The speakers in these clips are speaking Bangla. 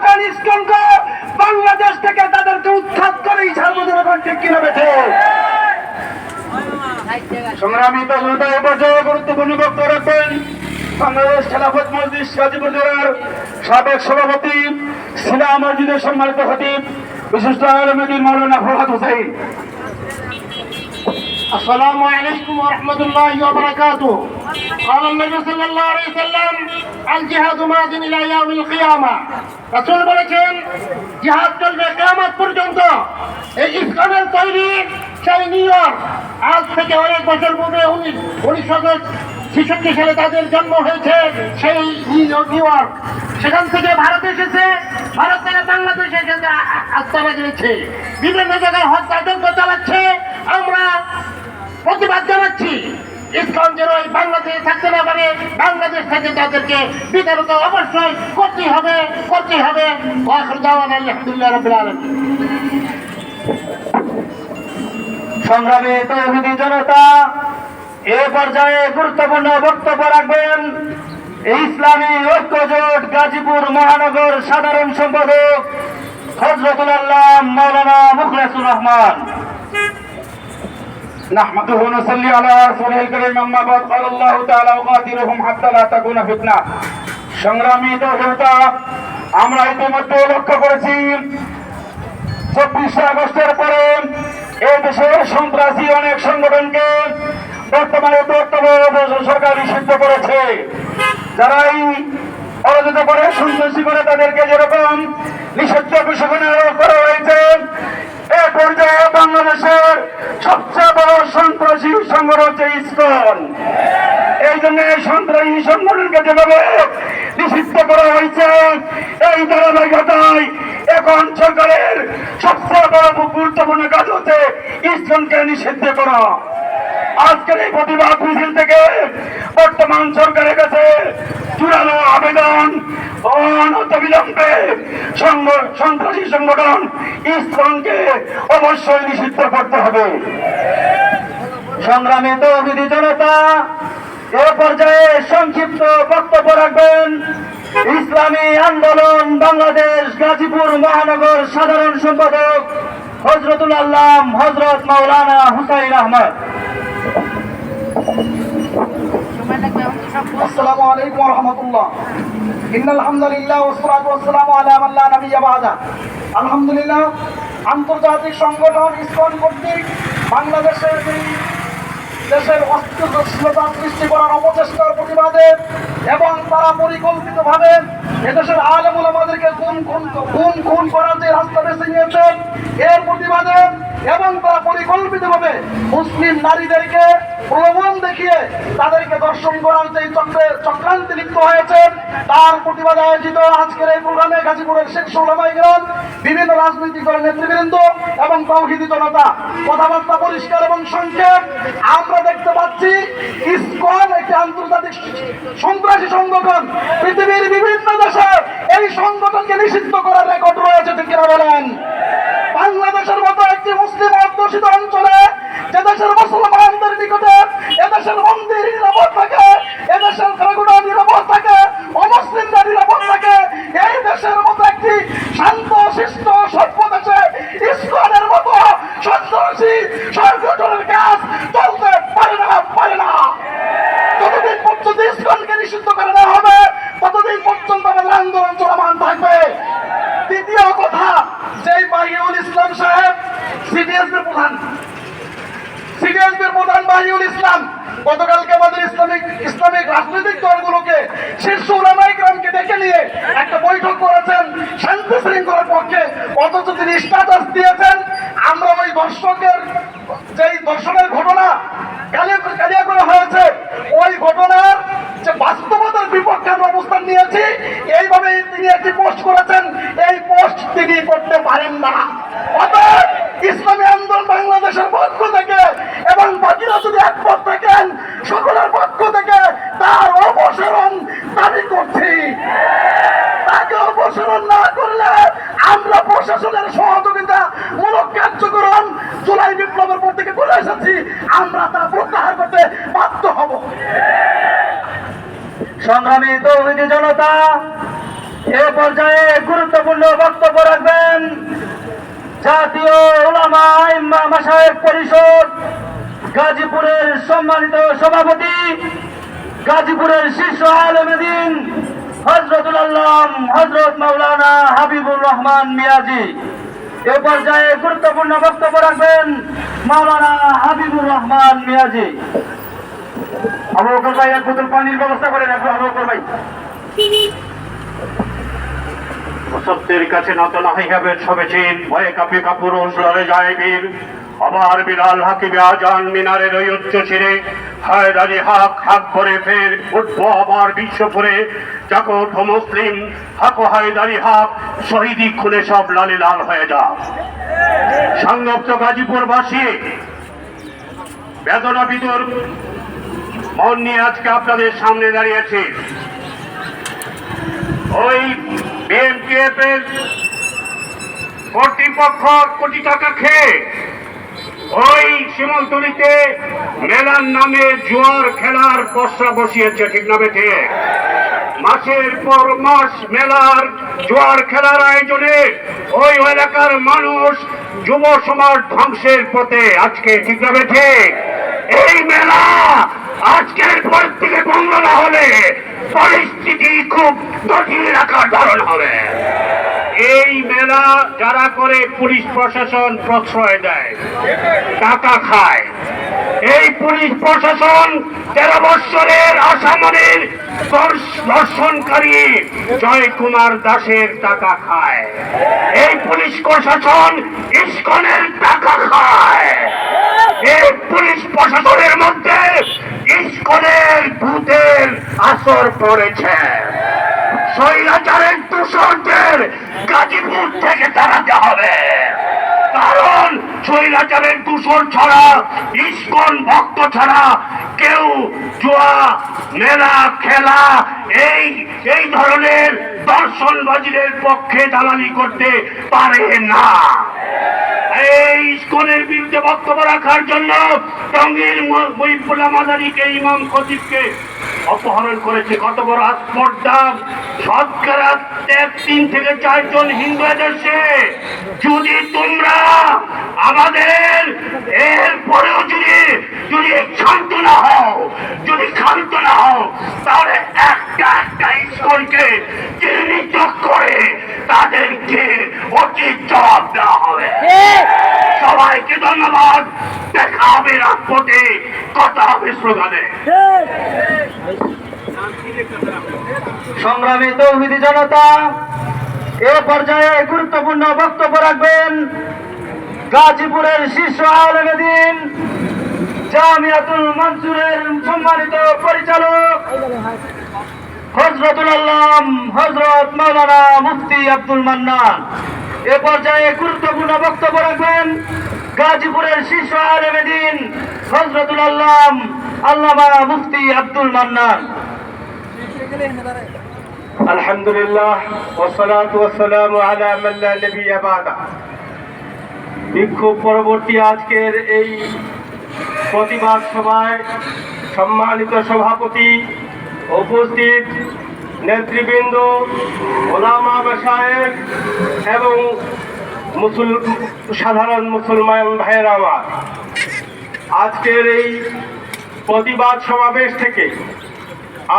সংগঠন ইসকনকে বাংলাদেশ থেকে তাদেরকে উৎখাত করেই ছাড়বো। জনগণ ঠিক কিনা বেঠে? সংগ্রামী জনতা এ পর্যায়ে গুরুত্বপূর্ণ বক্তব্য রাখবেন বাংলাদেশ খেলাফত মজলিস গাজীপুর জেলার সাবেক সভাপতি, সিলা মসজিদের সম্মানিত খতিব, বিশিষ্ট আলেম দ্বীন মাওলানা ফরহাদ হোসেন। السلام عليكم ورحمة الله وبركاته. قال النبي صلى الله عليه وسلم الجهاد ماض إلى يوم القيامة. রাসূল বলেছেন জিহাদ চলবে কিয়ামত পর্যন্ত। এই ইসলামের তৈরি সেই নিয়ম আজ থেকে অনেক বছর পূর্বে 1966 সালে তাদের জন্ম হয়েছে। সেই নিউ ইয়র্ক, সেখান থেকে ভারত এসেছে, ভারত থেকে বাংলাদেশে এসেছে, আস্তানা দিয়েছে, বিভিন্ন জায়গায় হত্যাযজ্ঞ চালাচ্ছে। আমরা প্রতিবাদ জানাচ্ছি ইসলাম যেন বাংলাদেশে থাকতে না পারে, বাংলাদেশ থেকে তাদেরকে বিতাড়িত অবশ্যই করতেই হবে। আলহামদুলিল্লাহ রাব্বিল আলামিন। সংগ্রামী তৌহিদি জনতা এ পর্যায়ে গুরুত্বপূর্ণ বক্তব্য রাখবেন ইসলামী ঐক্য জোট গাজীপুর মহানগর সাধারণ সম্পাদক হযরতুল আল্লাহ মাওলানা মুখলেসুর রহমান। نحمده ونصلي على رسوله الكريم أما بعد قال الله تعالى وقاتلهم حتى لا تكون فتنة। সংগ্রামী জনতা, আমরা ইতিমধ্যে লক্ষ্য করেছি 24 আগস্টের পরে এই দেশের সন্ত্রাসী অনেক সংগঠনকে বর্তমানে সরকার নিষিদ্ধ করেছে। যারাই অরাজক করে সন্ত্রাসী করে তাদেরকে যেরকম নিষিদ্ধ ঘোষণা করা হয়েছে, এ পর্যায়ে বাংলাদেশের সবচেয়ে বড় সন্ত্রাসী সংগঠন হচ্ছে ইসকন। এই জন্য সন্ত্রাসী সংগঠনকে যেভাবে নিষিদ্ধ করা হয়েছে, এই ধারাবাহিকতায় এখন সরকারের সবচেয়ে বড় গুরুত্বপূর্ণ কাজ হচ্ছে ইসকনকে নিষিদ্ধ করা। আজকের এই প্রতিবাদ মিছিল থেকে বর্তমান সরকারের কাছে জোরালো আবেদন, অনতিবিলম্বে সন্ত্রাসী সংগঠন ইসকনকে অবশ্যই নিষিদ্ধ করতে হবে। সংগ্রামী তৌহিদি জনতা এ পর্যায়ে সংক্ষিপ্ত বক্তব্য রাখবেন ইসলামী আন্দোলন বাংলাদেশ গাজীপুর মহানগর সাধারণ সম্পাদক হযরতুল আল্লাহ হযরত মাওলানা হুসাইন আহমদ। আসসালামু আলাইকুম ওয়া রাহমাতুল্লাহ। ইন্নাল হামদুলিল্লাহ ওয়াস সালাতু ওয়াস সালামু আলা মান লা নাবিয়্যা বা'দা। আলহামদুলিল্লাহ, আন্তর্জাতিক সংগঠন ইসকন কর্তৃক বাংলাদেশের দেশের অস্থিরতা সৃষ্টি করার অপচেষ্টার প্রতিবাদে এবং তারা পরিকল্পিতভাবে এদেশের আলেম ওলামাদেরকে খুন করার যে রাস্তা বেছে নিয়েছেন, এর প্রতিবাদে এবং তারা পরিকল্পিতভাবে মুসলিম নারীদেরকে প্রলোভন দেখিয়ে তাদেরকে দর্শন করার যে চক্রান্তে লিপ্ত হয়েছেন, তার প্রতিবাদে আয়োজিত আজকের এই প্রোগ্রামে গাজীপুরের শীর্ষ উলামায়ে কেরাম, বিভিন্ন রাজনৈতিক দলের নেতৃবৃন্দ এবং তাওহীদি জনতা। কথাবার্তা পরিষ্কার এবং সংক্ষেপ। আমরা দেখতে পাচ্ছি ইসকন একটি আন্তর্জাতিক সন্ত্রাসী সংগঠন। পৃথিবীর বিভিন্ন দেশে এই সংগঠনকে নিষিদ্ধ করার রেকর্ড রয়েছে, ঠিক কিনা বলেন? বাংলাদেশের মতো একটি মুসলিম অধ্যুষিত অঞ্চলে, যে দেশের মুসলমানদের নিকটে এদেশের মন্দির নিরাপদ থাকে, এদেশের খানাগুড়া নিরাপদ থাকে, অমুসলিমরা নিরাপদ থাকে, এই দেশের মতো একটি শান্ত শিষ্ট সভ্য দেশে ইসকনের মতো সন্ত্রাসী সংগঠনের কাজ চলতে পারে না। যতদিন পর্যন্ত ইসকনকে নিষিদ্ধ করে দেওয়া হবে, ততদিন পর্যন্ত আমাদের আন্দোলন চলমান থাকবে। দ্বিতীয় কথা, যেই বাহিউল ইসলাম সাহেব সিডিএসবির প্রধান বাহিউল ইসলাম গতকালকে আমাদের ইসলামিক রাজনৈতিক দলগুলোকে, শীর্ষ উলামায়ে কেরামকে ডেকে নিয়ে একটা বৈঠক করেছেন শান্তি শৃঙ্খলার পক্ষে, অথচ তিনি স্ট্যাটাস দিয়েছেন আমরা ওই যেই দর্শনের ঘটনা কালিয়া করা হয়েছে, ওই ঘটনার যে বাস্তবতার বিপক্ষে আমরা অবস্থান নিয়েছি, এইভাবে তিনি একটি পোস্ট করেছেন। এই পোস্ট তিনি করতে পারেন না। অতএব ইসলামী আন্দোলন বাংলাদেশের পক্ষ থেকে এবং বাকিরা যদি একমত থাকেন, সকলের পক্ষ থেকে তার অপসারণ দাবি করছি। তাকে অপসারণ না করলে আমরা প্রশাসনের সহযোগিতা মূলক কার্যক্রম জুলাই বিপ্লবের পর থেকে করে এসেছি, আমরা তা প্রত্যাহার করতে বাধ্য হব। সংগ্রামী তৌহিদি জনতা, এ পর্যায়ে গুরুত্বপূর্ণ বক্তব্য রাখবেন জাতীয় উলামা ইম্মা মাশায়েখ পরিষদ গাজীপুরের সম্মানিত সভাপতি, গাজীপুরের শীর্ষ আলেমে দ্বীন হযরতুল আল্লাম হযরত মাওলানা হাবিবুর রহমান মিয়াজি। এ পর্যায়ে গুরুত্বপূর্ণ বক্তব্য রাখবেন মাওলানা হাবিবুর রহমান মিয়াজি। আবু বকর ভাই এক বোতল পানির ব্যবস্থা করে রাখবো। আবু বকর ভাই সত্যের কাছে নত নাহি হবে সবেচিন, ভয়ে কাপে কাপুরুষ লড়ে যায় বীর। আবার বিলাল হাকিবে আজান মিনারের ওই উচ্চ ছিঁড়ে হায়দারি হাক হাক করে ফের উঠবো আবার বিশ্বপুরে। জাগো ওঠো মুসলিম, হাকো হায়দারি হাক, শহীদি খুলে সব লালে লাল হয়ে যা। সংযুক্ত গাজীপুরবাসী বেদনা বিদুর মন নিয়ে আজকে আপনাদের সামনে দাঁড়িয়েছে। ওই বিএমপিএফ এর কর্তৃপক্ষ কোটি টাকা খেয়ে ওই শিমলতলিতে মেলার নামে জুয়ার খেলার পসরা বসিয়েছে, ঠিক না বেঠে? মাসের পর মাস মেলার জুয়ার খেলার আয়োজনে ওই এলাকার মানুষ যুব সমাজ ধ্বংসের পথে আজকে, ঠিক না বেঠে? এই মেলা আজকের পর থেকে বন্ধ না হলে পরিস্থিতি খুব জটিল আকার ধারণ হবে। এই মেলা যারা করে পুলিশ প্রশাসন প্রশ্রয় দেয়, টাকা খায়। এই পুলিশ প্রশাসন 13 বৎসরের আসামের ধর্ষণকারী জয় কুমার দাসের টাকা খায়। এই পুলিশ প্রশাসন ইস্কনের টাকা খায়। এই পুলিশ প্রশাসনের মধ্যে ইস্কনের ভূতের আসর পড়েছে। স্বৈরাচারের দূষণদের গাজীপুর থেকে তাড়াতে হবে, কারণ স্বৈরাচারের দূষণ ছাড়া, ইস্কন ভক্ত ছাড়া কেউ জুয়া মেলা খেলা এই ধরনের দর্শনবাজিদের পক্ষে দালালি করতে পারে না। এই ইস্কনের বিরুদ্ধে বক্তব্য রাখার জন্য টঙ্গীর মহিবুল্লাহ মাদারীকে, ইমাম খতিবকে অপহরণ করেছে। কত বড় আস্পর্ধা! শতকরা 3 থেকে 4 জন হিন্দু এদেশে। যদি তোমরা আমাদের এর পরেও যদি ক্ষান্ত না হও, তাহলে একটা ইস্কনকে চিহ্নিত করে তাদেরকে উচিত জবাব দেওয়া হবে। সবাইকে ধন্যবাদ। দেখা হবে রাজপথে, কথা হবে স্লোগানে। সংগ্রামী তৌহিদি জনতা, এ পর্যায়ে গুরুত্বপূর্ণ বক্তব্য রাখবেন গাজীপুরের শীর্ষ আলেমে দ্বীন জামিয়াতুল মনসুরের সম্মানিত পরিচালক হযরতুল আল্লাম হযরত মাওলানা মুফতি আব্দুল মান্নান। এ পর্যায়ে গুরুত্বপূর্ণ বক্তব্য রাখবেন গাজীপুরের শীর্ষ আলেমে দ্বীন হযরতুল আল্লাম আল্লামা মুফতি আব্দুল মান্নান। আলহামদুলিল্লাহ ওয়াসসালাতু ওয়াসসালামু আলা মান লা নবিয়্যা বাদা। বিক্ষোভ পরবর্তী আজকের এই প্রতিবাদ সভায় সম্মানিত সভাপতি, উপস্থিত নেতৃবৃন্দ, ওলামা মাশায়েখ এবং সাধারণ মুসলমান ভাইয়েরা আমার, আজকের এই প্রতিবাদ সমাবেশ থেকে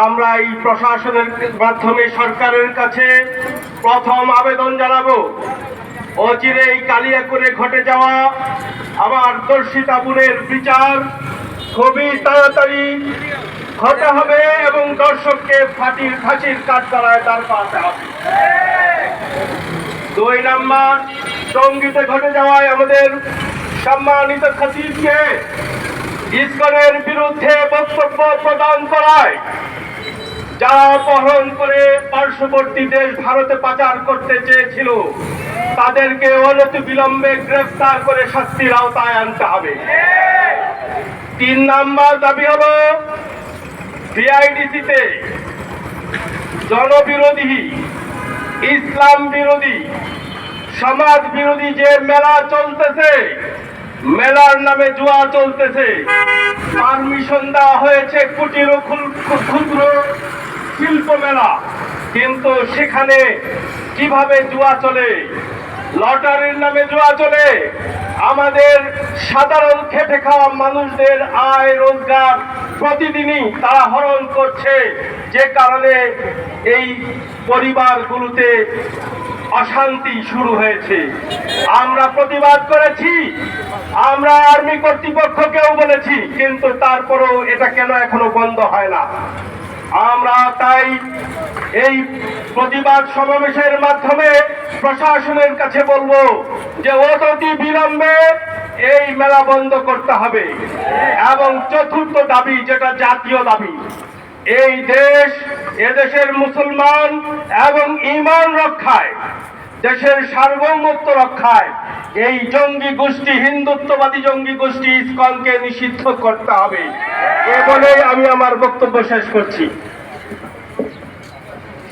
আমরা এই প্রশাসনের মাধ্যমে সরকারের কাছে প্রথম আবেদন জানাবো, অচিরেই কালিয়াকৈরে ঘটে যাওয়া আমার দর্শিতা বোনের বিচার খুবই তাড়াতাড়ি হতে হবে এবং দর্শককে ফাঁসির কাঠগড়ায় দাঁড় করাতে হবে। 2 নাম্বার, টঙ্গীতে ঘটে যাওয়ায় আমাদের সম্মানিত খতিবকে ইস্কনের বিরুদ্ধে বক্তব্য প্রদান করায় যারা অপহরণ করে পার্শ্ববর্তী দেশ ভারতে পাচার করতে চেয়েছিল তাদেরকে অনতিবিলম্বে গ্রেফতার করে শাস্তির আওতায় আনতে হবে। 3 নাম্বার দাবি হলো বিআইডিসিতে জনবিরোধী, ইসলাম বিরোধী, সমাজ বিরোধী যে মেলা চলতেছে, মেলার নামে জুয়া চলতেছে, পারমিশন দেওয়া হয়েছে কুটির ও ক্ষুদ্র শিল্প মেলা, কিন্তু সেখানে কিভাবে জুয়া চলে, লটারির নামে জুয়া চলে, আমাদের সাধারণ খেটে খাওয়া মানুষদের আয় রোজগার প্রতিদিনই তারা হরণ করছে, যে কারণে এই পরিবারগুলোতে অশান্তি শুরু হয়েছে। আমরা প্রতিবাদ করেছি, আমরা আর্মি কর্তৃপক্ষকেও বলেছি, কিন্তু তারপরেও এটা কেন এখনো বন্ধ হয় না। আমরা তাই এই প্রতিবাদ সমাবেশের মাধ্যমে প্রশাসনের কাছে বলবো যে অনতি বিলম্বে এই মেলা বন্ধ করতে হবে। এবং চতুর্থ দাবি, যেটা জাতীয় দাবি, এই দেশ, এদেশের মুসলমান এবং ঈমান রক্ষায়, দেশের সার্বভৌমত্ব রক্ষায় এই জঙ্গি গোষ্ঠী, হিন্দুত্ববাদী জঙ্গি গোষ্ঠী ইসকনকে নিষিদ্ধ করতে হবে। এ বলেই আমি আমার বক্তব্য শেষ করছি।